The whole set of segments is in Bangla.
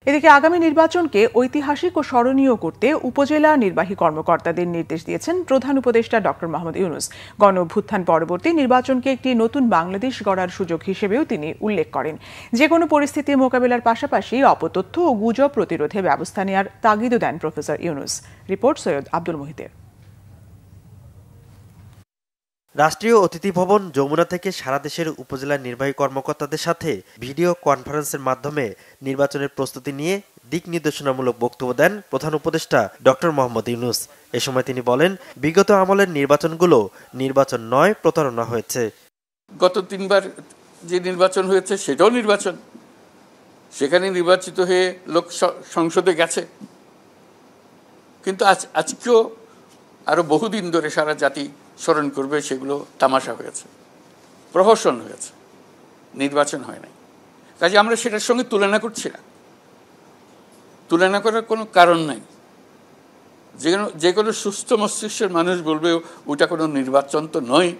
এদিকে আগামী নির্বাচনকে ঐতিহাসিক ও স্মরণীয় করতে উপজেলা নির্বাহী কর্মকর্তাদের নির্দেশ দিয়েছেন প্রধান উপদেষ্টা ডক্টর মোহাম্মদ ইউনূস। গণঅভ্যুত্থান পরবর্তী নির্বাচনকে একটি নতুন বাংলাদেশ গড়ার সুযোগ হিসেবেও তিনি উল্লেখ করেন। যে কোনো পরিস্থিতি মোকাবেলার পাশাপাশি অপতথ্য ও গুজব প্রতিরোধে ব্যবস্থা নেওয়ার তাগিদও দেন প্রফেসর ইউনূস। রিপোর্ট সৈয়দ আব্দুল মুহিতের। রাষ্ট্রীয় অতিথি ভবন যমুনা থেকে সারা দেশের উপজেলা নির্বাহী কর্মকর্তাদের সাথে ভিডিও কনফারেন্সের মাধ্যমে নির্বাচনের প্রস্তুতি নিয়ে দিক নির্দেশনামূলক বক্তব্য দেন প্রধান উপদেষ্টা ডক্টর মোহাম্মদ ইউনূস। এ সময় তিনি বলেন, বিগত আমলের নির্বাচনগুলো নির্বাচন নয়, প্রতারণা হয়েছে। গত 3 বার যে নির্বাচন হয়েছে সেটাও নির্বাচন, সেখানে নির্বাচিত হয়ে লোক সংসদে গেছে, কিন্তু আজকেও আরো বহুদিন ধরে সারা জাতি স্মরণ করবে সেগুলো তামাশা হয়েছে, প্রহসন হয়েছে, নির্বাচন হয় নাই। কাজে আমরা সেটার সঙ্গে তুলনা করছি না, তুলনা করার কোনো কারণ নাই। যে কোনো সুস্থ মস্তিষ্কের মানুষ বলবে ওটা কোনো নির্বাচন তো নয়,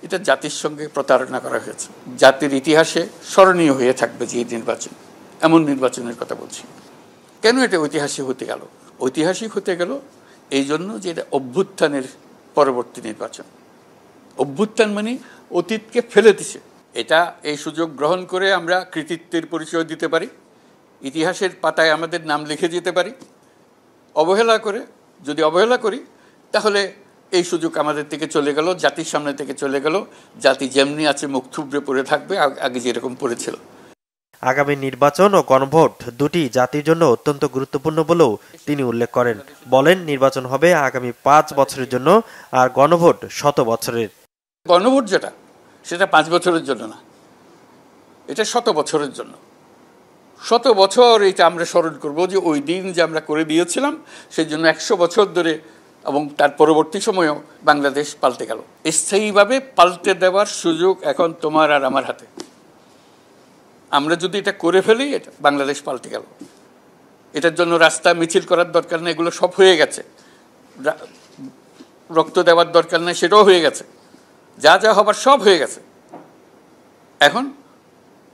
এটা জাতির সঙ্গে প্রতারণা করা হয়েছে। জাতির ইতিহাসে স্মরণীয় হয়ে থাকবে যে নির্বাচন, এমন নির্বাচনের কথা বলছি। কেন এটা ঐতিহাসিক হতে গেল? ঐতিহাসিক হতে গেল এই জন্য যে এটা অভ্যুত্থানের পরবর্তী নির্বাচন। অভ্যুত্থান মানে অতীতকে ফেলে দিছে। এটা এই সুযোগ গ্রহণ করে আমরা কৃতিত্বের পরিচয় দিতে পারি, ইতিহাসের পাতায় আমাদের নাম লিখে যেতে পারি। যদি অবহেলা করি তাহলে এই সুযোগ আমাদের থেকে চলে গেল, জাতির সামনে থেকে চলে গেল। জাতি যেমনি আছে মুখ থুবড়ে পড়ে থাকবে, আগে যেরকম পড়েছিল। আগামী নির্বাচন ও গণভোট দুটি জাতির জন্য অত্যন্ত গুরুত্বপূর্ণ বলেও তিনি উল্লেখ করেন। বলেন, নির্বাচন হবে আগামী 5 বছরের জন্য, আর গণভোট 100 বছরের। গণভোট যেটা, সেটা 5 বছরের জন্য না, এটা 100 বছরের জন্য। 100 বছর এটা আমরা স্মরণ করবো যে ওই দিন যে আমরা করে দিয়েছিলাম, সেই জন্য 100 বছর ধরে এবং তার পরবর্তী সময়েও বাংলাদেশ পাল্টে গেল। স্থায়ীভাবে পাল্টে দেওয়ার সুযোগ এখন তোমার আর আমার হাতে। আমরা যদি এটা করে ফেলি, এটা বাংলাদেশ পাল্টে গেল। এটার জন্য রাস্তা মিছিল করার দরকার নেই, এগুলো সব হয়ে গেছে। রক্ত দেওয়ার দরকার নেই, সেটাও হয়ে গেছে। যা যা হবার সব হয়ে গেছে। এখন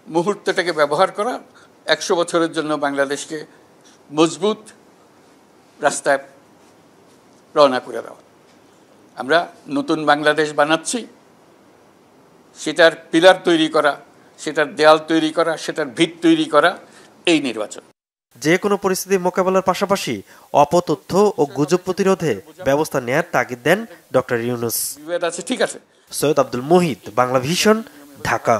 মুহূর্তটাকে ব্যবহার করা, 100 বছরের জন্য বাংলাদেশকে মজবুত রাস্তায় রওনা করে দেওয়া। আমরা নতুন বাংলাদেশ বানাচ্ছি, সেটার পিলার তৈরি করা, সেটার দেয়াল তৈরি করা, সেটার ভিত তৈরি করা, এই নির্বাচন। যে কোনো পরিস্থিতি মোকাবেলার পাশাপাশি অপতথ্য ও গুজব প্রতিরোধে ব্যবস্থা নেয়ার তাগিদ দেন ডক্টর ইউনূস। বিভেদ আছে, ঠিক আছে। সৈয়দ আব্দুল মুহিত, বাংলা ভিশন, ঢাকা।